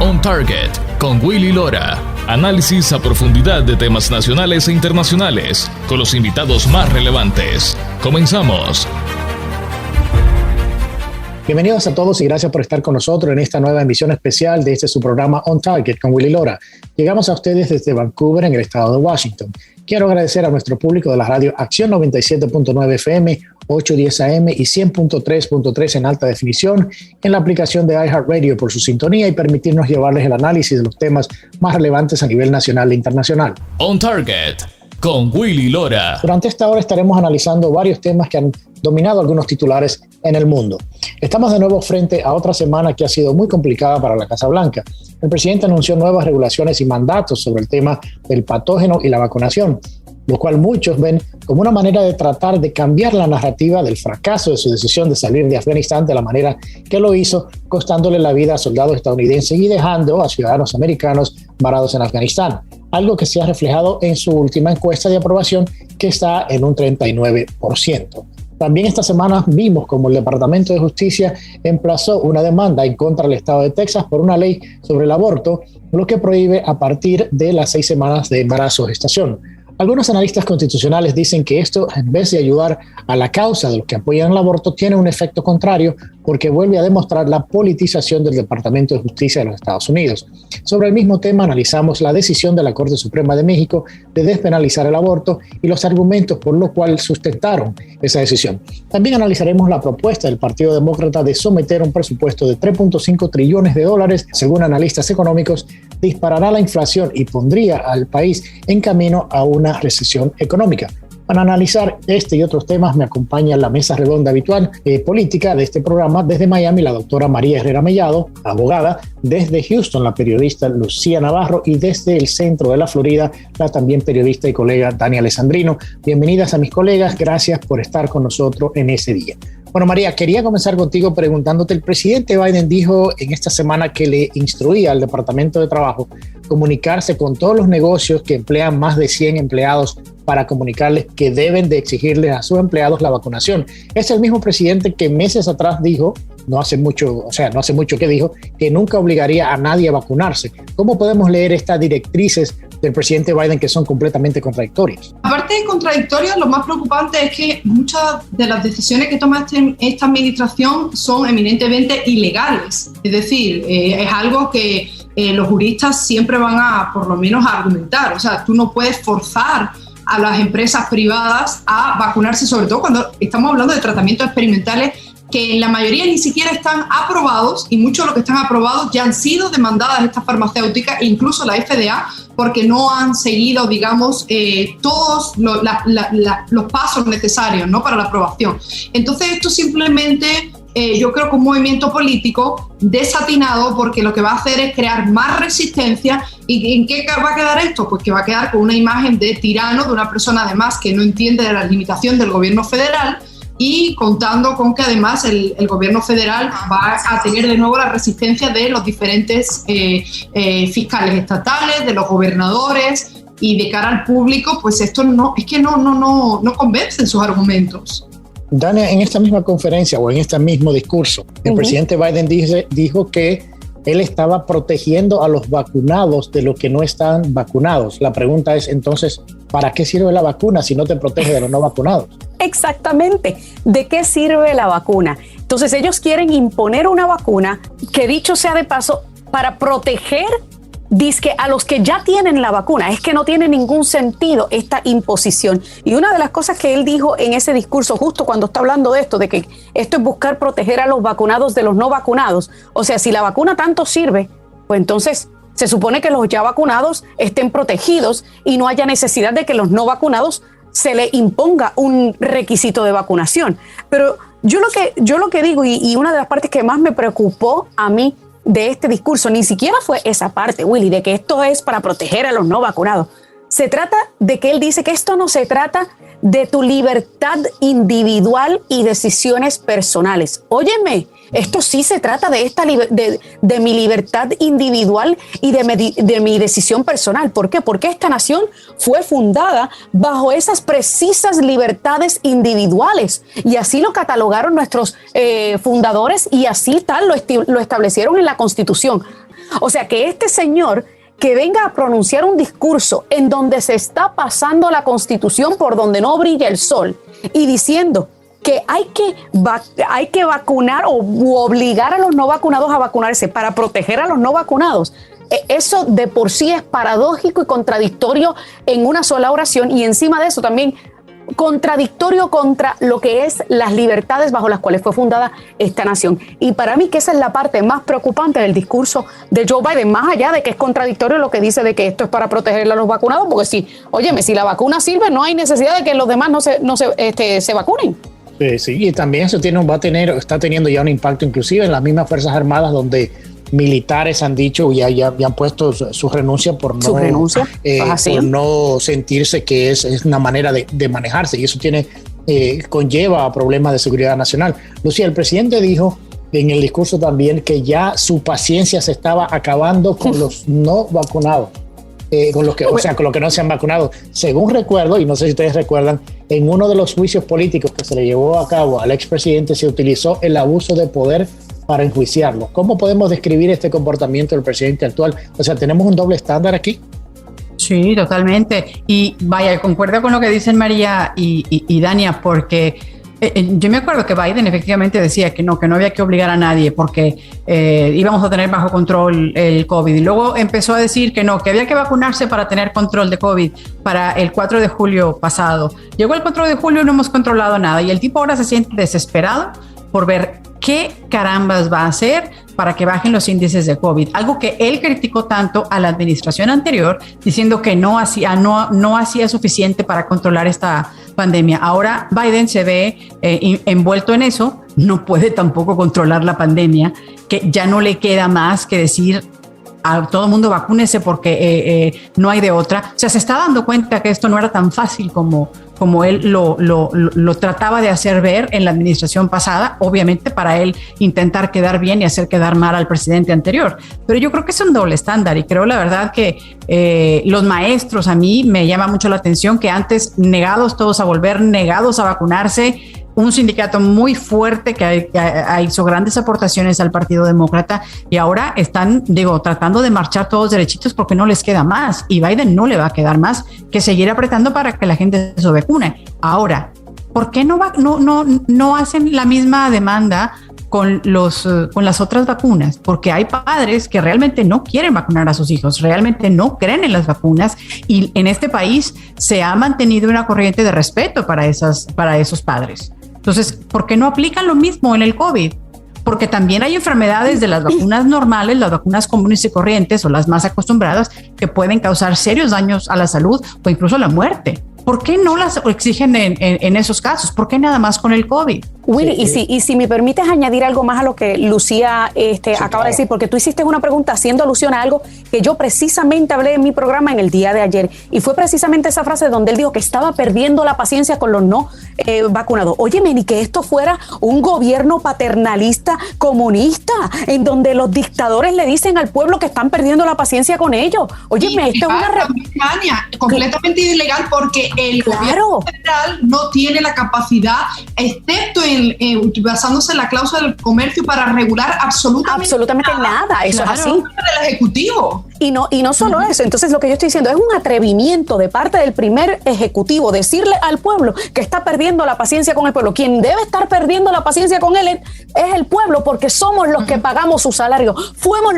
On Target con Willy Lora. Análisis a profundidad de temas nacionales e internacionales con los invitados más relevantes. Comenzamos. Bienvenidos a todos y gracias por estar con nosotros en esta nueva emisión especial de su programa On Target con Willy Lora. Llegamos a ustedes desde Vancouver, en el estado de Washington. Quiero agradecer a nuestro público de la radio Acción 97.9 FM, 810 AM y 100.3.3 en alta definición, en la aplicación de iHeartRadio por su sintonía y permitirnos llevarles el análisis de los temas más relevantes a nivel nacional e internacional. On Target con Willy Lora. Durante esta hora estaremos analizando varios temas que han dominado algunos titulares en el mundo. Estamos de nuevo frente a otra semana que ha sido muy complicada para la Casa Blanca. El presidente anunció nuevas regulaciones y mandatos sobre el tema del patógeno y la vacunación, lo cual muchos ven como una manera de tratar de cambiar la narrativa del fracaso de su decisión de salir de Afganistán de la manera que lo hizo, costándole la vida a soldados estadounidenses y dejando a ciudadanos americanos varados en Afganistán, algo que se ha reflejado en su última encuesta de aprobación, que está en un 39%. También esta semana vimos como el Departamento de Justicia emplazó una demanda en contra del estado de Texas por una ley sobre el aborto, lo que prohíbe a partir de las 6 semanas de embarazo o gestación. Algunos analistas constitucionales dicen que esto, en vez de ayudar a la causa de los que apoyan el aborto, tiene un efecto contrario porque vuelve a demostrar la politización del Departamento de Justicia de los Estados Unidos. Sobre el mismo tema analizamos la decisión de la Corte Suprema de México de despenalizar el aborto y los argumentos por los cuales sustentaron esa decisión. También analizaremos la propuesta del Partido Demócrata de someter un presupuesto de $3.5 trillones, según analistas económicos, disparará la inflación y pondría al país en camino a una recesión económica. Para analizar este y otros temas me acompaña en la mesa redonda habitual política de este programa desde Miami la doctora María Herrera Mellado, abogada, desde Houston la periodista Lucía Navarro y desde el centro de la Florida la también periodista y colega Dani Alessandrino. Bienvenidas a mis colegas, gracias por estar con nosotros en ese día. Bueno, María, quería comenzar contigo preguntándote, el presidente Biden dijo en esta semana que le instruía al Departamento de Trabajo comunicarse con todos los negocios que emplean más de 100 empleados para comunicarles que deben de exigirles a sus empleados la vacunación. Es el mismo presidente que meses atrás dijo, no hace mucho que dijo, que nunca obligaría a nadie a vacunarse. ¿Cómo podemos leer estas directrices del presidente Biden que son completamente contradictorias? Aparte de contradictorias, lo más preocupante es que muchas de las decisiones que toma esta administración son eminentemente ilegales. Es decir, es algo que los juristas siempre van a, por lo menos, a argumentar. O sea, tú no puedes forzar a las empresas privadas a vacunarse, sobre todo cuando estamos hablando de tratamientos experimentales que en la mayoría ni siquiera están aprobados, y muchos de los que están aprobados ya han sido demandadas estas farmacéuticas e incluso la FDA porque no han seguido, digamos, todos los pasos necesarios, ¿no?, para la aprobación. Entonces esto simplemente yo creo que un movimiento político desatinado, porque lo que va a hacer es crear más resistencia. ¿Y en qué va a quedar esto? Pues que va a quedar con una imagen de tirano, de una persona además que no entiende de la limitación del gobierno federal, y contando con que además el gobierno federal va a tener de nuevo la resistencia de los diferentes fiscales estatales, de los gobernadores, y de cara al público, pues esto no convencen sus argumentos. Dani, en esta misma conferencia o en este mismo discurso, el presidente Biden dijo que él estaba protegiendo a los vacunados de los que no están vacunados. La pregunta es entonces, ¿para qué sirve la vacuna si no te protege de los no vacunados? Exactamente. ¿De qué sirve la vacuna? Entonces ellos quieren imponer una vacuna que, dicho sea de paso, para proteger dizque a los que ya tienen la vacuna. Es que no tiene ningún sentido esta imposición. Y una de las cosas que él dijo en ese discurso, justo cuando está hablando de esto, de que esto es buscar proteger a los vacunados de los no vacunados. O sea, si la vacuna tanto sirve, pues entonces se supone que los ya vacunados estén protegidos y no haya necesidad de que los no vacunados se le imponga un requisito de vacunación. Pero yo lo que digo, y una de las partes que más me preocupó a mí de este discurso, ni siquiera fue esa parte, Willy, de que esto es para proteger a los no vacunados. Se trata de que él dice que esto no se trata de tu libertad individual y decisiones personales. Óyeme, Esto sí se trata de de mi libertad individual y de mi decisión personal. ¿Por qué? Porque esta nación fue fundada bajo esas precisas libertades individuales, y así lo catalogaron nuestros fundadores, y así tal lo establecieron en la Constitución. O sea, que este señor que venga a pronunciar un discurso en donde se está pasando la Constitución por donde no brilla el sol y diciendo que hay que vacunar o obligar a los no vacunados a vacunarse para proteger a los no vacunados, eso de por sí es paradójico y contradictorio en una sola oración, y encima de eso también contradictorio contra lo que es las libertades bajo las cuales fue fundada esta nación. Y para mí que esa es la parte más preocupante del discurso de Joe Biden, más allá de que es contradictorio lo que dice de que esto es para proteger a los vacunados, porque si la vacuna sirve, no hay necesidad de que los demás no se vacunen. Sí, y también eso está teniendo ya un impacto inclusive en las mismas Fuerzas Armadas, donde militares han dicho ya han puesto su renuncia por no sentirse que es una manera de manejarse, y eso conlleva problemas de seguridad nacional. Lucía, el presidente dijo en el discurso también que ya su paciencia se estaba acabando con los no vacunados, con los que no se han vacunado. Según recuerdo, y no sé si ustedes recuerdan, en uno de los juicios políticos que se le llevó a cabo al expresidente se utilizó el abuso de poder para enjuiciarlo. ¿Cómo podemos describir este comportamiento del presidente actual? O sea, ¿tenemos un doble estándar aquí? Sí, totalmente. Y vaya, concuerdo con lo que dicen María y Dania, porque yo me acuerdo que Biden efectivamente decía que no había que obligar a nadie porque íbamos a tener bajo control el COVID. Y luego empezó a decir que había que vacunarse para tener control de COVID para el 4 de julio pasado. Llegó el 4 de julio y no hemos controlado nada. Y el tipo ahora se siente desesperado por ver qué carambas va a hacer para que bajen los índices de COVID. Algo que él criticó tanto a la administración anterior, diciendo que no hacía suficiente para controlar esta pandemia. Ahora Biden se ve envuelto en eso, no puede tampoco controlar la pandemia, que ya no le queda más que decir a todo el mundo vacúnese porque no hay de otra. O sea, se está dando cuenta que esto no era tan fácil como él lo trataba de hacer ver en la administración pasada, obviamente para él intentar quedar bien y hacer quedar mal al presidente anterior. Pero yo creo que es un doble estándar, y creo la verdad que los maestros, a mí me llama mucho la atención que antes negados todos a volver, negados a vacunarse, un sindicato muy fuerte que hizo grandes aportaciones al Partido Demócrata, y ahora están, tratando de marchar todos derechitos porque no les queda más, y Biden no le va a quedar más que seguir apretando para que la gente se vacune. Ahora, ¿por qué no hacen la misma demanda con las otras vacunas? Porque hay padres que realmente no quieren vacunar a sus hijos, realmente no creen en las vacunas, y en este país se ha mantenido una corriente de respeto para esos padres. Entonces, ¿por qué no aplican lo mismo en el COVID? Porque también hay enfermedades de las vacunas normales, las vacunas comunes y corrientes o las más acostumbradas, que pueden causar serios daños a la salud o incluso la muerte. ¿Por qué no las exigen en esos casos? ¿Por qué nada más con el COVID? Willy, sí. Y si me permites añadir algo más a lo que Lucía acaba de decir, porque tú hiciste una pregunta haciendo alusión a algo que yo precisamente hablé en mi programa en el día de ayer, y fue precisamente esa frase donde él dijo que estaba perdiendo la paciencia con los no vacunados. Óyeme, ni que esto fuera un gobierno paternalista comunista, en donde los dictadores le dicen al pueblo que están perdiendo la paciencia con ellos. Óyeme, esto es una completamente ilegal, porque el gobierno federal no tiene la capacidad, excepto basándose en la cláusula del comercio, para regular absolutamente nada. Eso es así. Del Ejecutivo. Y no solo eso. Entonces, lo que yo estoy diciendo es un atrevimiento de parte del primer ejecutivo decirle al pueblo que está perdiendo la paciencia con el pueblo. Quien debe estar perdiendo la paciencia con él es el pueblo, porque somos los que pagamos su salario. Fuimos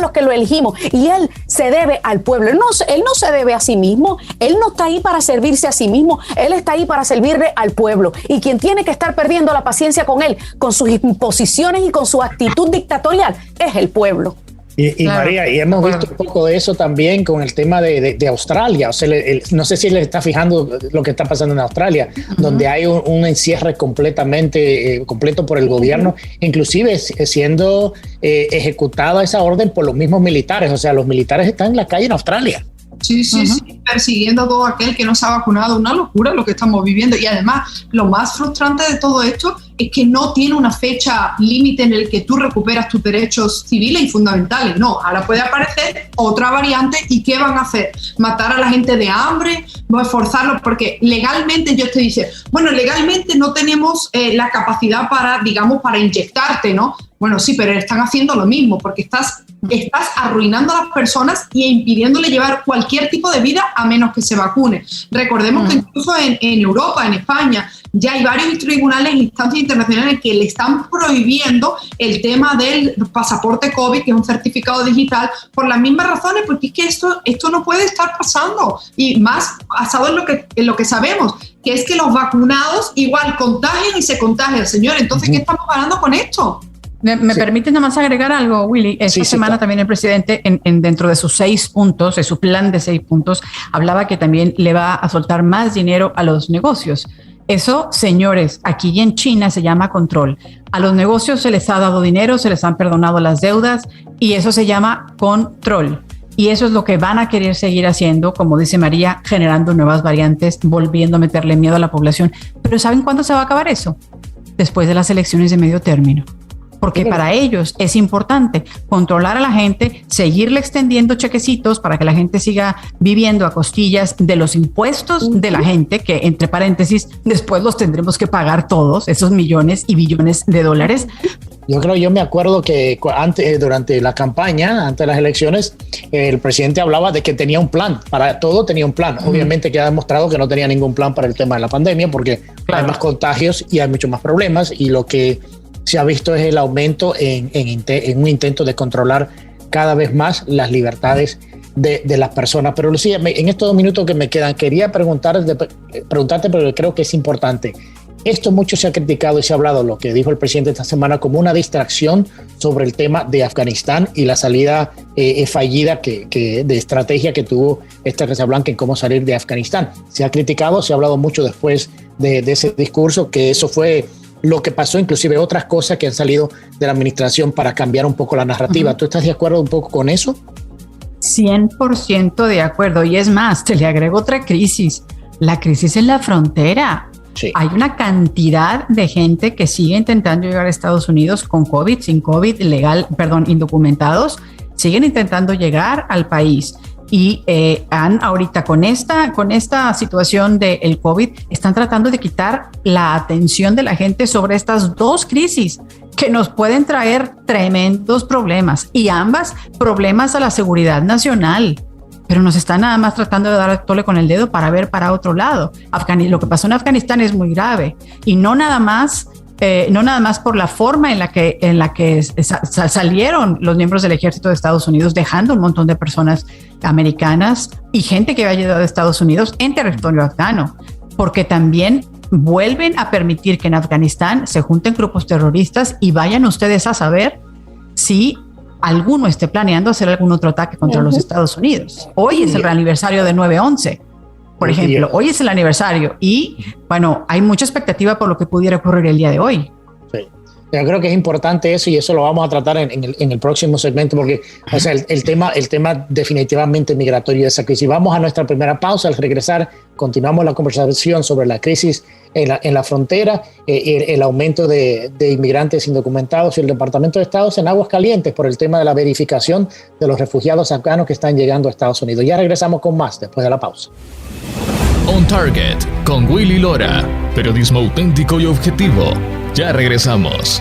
los que lo elegimos, y él se debe al pueblo. Él no se debe a sí mismo. Él no está ahí para servirse a sí mismo. Él está ahí para servirle al pueblo. Y quien tiene que estar perdiendo la paciencia con él, con sus imposiciones y con su actitud dictatorial, es el pueblo. Y claro, María, y hemos visto un poco de eso también con el tema de Australia. O sea, no sé si le está fijando lo que está pasando en Australia, donde hay un encierre completo por el gobierno, inclusive siendo ejecutada esa orden por los mismos militares. O sea, los militares están en la calle en Australia. Sí, persiguiendo a todo aquel que no se ha vacunado. Una locura lo que estamos viviendo. Y además, lo más frustrante de todo esto es que no tiene una fecha límite en el que tú recuperas tus derechos civiles y fundamentales. No, ahora puede aparecer otra variante y ¿qué van a hacer? ¿Matar a la gente de hambre? ¿Forzarlos? Porque legalmente ellos te dicen, bueno, legalmente no tenemos la capacidad para, digamos, para inyectarte, ¿no? Bueno, sí, pero están haciendo lo mismo porque estás arruinando a las personas y impidiéndole llevar cualquier tipo de vida a menos que se vacune. Recordemos que incluso en Europa, en España, ya hay varios tribunales e instancias internacionales que le están prohibiendo el tema del pasaporte COVID, que es un certificado digital, por las mismas razones, porque es que esto no puede estar pasando. Y más basado en lo que sabemos, que es que los vacunados igual contagian y se contagian, señor. Entonces, ¿qué estamos ganando con esto? ¿Me permites nada más agregar algo, Willy? Esta semana claro. También el presidente, dentro de sus 6 puntos, de su plan de 6 puntos, hablaba que también le va a soltar más dinero a los negocios. Eso, señores, aquí en China se llama control. A los negocios se les ha dado dinero, se les han perdonado las deudas y eso se llama control. Y eso es lo que van a querer seguir haciendo, como dice María, generando nuevas variantes, volviendo a meterle miedo a la población. Pero ¿saben cuándo se va a acabar eso? Después de las elecciones de medio término. Porque para ellos es importante controlar a la gente, seguirle extendiendo chequecitos para que la gente siga viviendo a costillas de los impuestos de la gente, que entre paréntesis, después los tendremos que pagar todos, esos millones y billones de dólares. Yo me acuerdo que durante la campaña, antes de las elecciones, el presidente hablaba de que tenía un plan, para todo tenía un plan. Obviamente que ha demostrado que no tenía ningún plan para el tema de la pandemia, porque hay más contagios y hay muchos más problemas, y lo que se ha visto es el aumento en un intento de controlar cada vez más las libertades de las personas. Pero Lucía, en estos 2 minutos que me quedan, quería preguntarte, pero creo que es importante. Esto mucho se ha criticado y se ha hablado, lo que dijo el presidente esta semana, como una distracción sobre el tema de Afganistán y la salida fallida de estrategia que tuvo esta Casa Blanca en cómo salir de Afganistán. Se ha criticado, se ha hablado mucho después de ese discurso, que eso fue lo que pasó, inclusive otras cosas que han salido de la administración para cambiar un poco la narrativa. ¿Tú estás de acuerdo un poco con eso? 100% de acuerdo. Y es más, te le agrego otra crisis, la crisis en la frontera. Sí. Hay una cantidad de gente que sigue intentando llegar a Estados Unidos con COVID, sin COVID, indocumentados, siguen intentando llegar al país. Y ahorita con esta situación del COVID están tratando de quitar la atención de la gente sobre estas 2 crisis que nos pueden traer tremendos problemas, y ambas problemas a la seguridad nacional. Pero nos están nada más tratando de dar el tole con el dedo para ver para otro lado. Lo que pasó en Afganistán es muy grave, y no nada más por la forma en la que salieron los miembros del ejército de Estados Unidos, dejando un montón de personas americanas y gente que había llegado a Estados Unidos en territorio afgano, porque también vuelven a permitir que en Afganistán se junten grupos terroristas y vayan ustedes a saber si alguno esté planeando hacer algún otro ataque contra los Estados Unidos. Hoy es el aniversario de 9/11. Por ejemplo, hoy es el aniversario y, bueno, hay mucha expectativa por lo que pudiera ocurrir el día de hoy. Sí. Yo creo que es importante eso, y eso lo vamos a tratar en el próximo segmento, porque o sea, el tema definitivamente migratorio de esa crisis. Vamos a nuestra primera pausa. Al regresar, continuamos la conversación sobre la crisis en la frontera, el aumento de inmigrantes indocumentados y el Departamento de Estado en aguas calientes por el tema de la verificación de los refugiados afganos que están llegando a Estados Unidos. Ya regresamos con más después de la pausa. On Target con Willy Lora, periodismo auténtico y objetivo. Ya regresamos.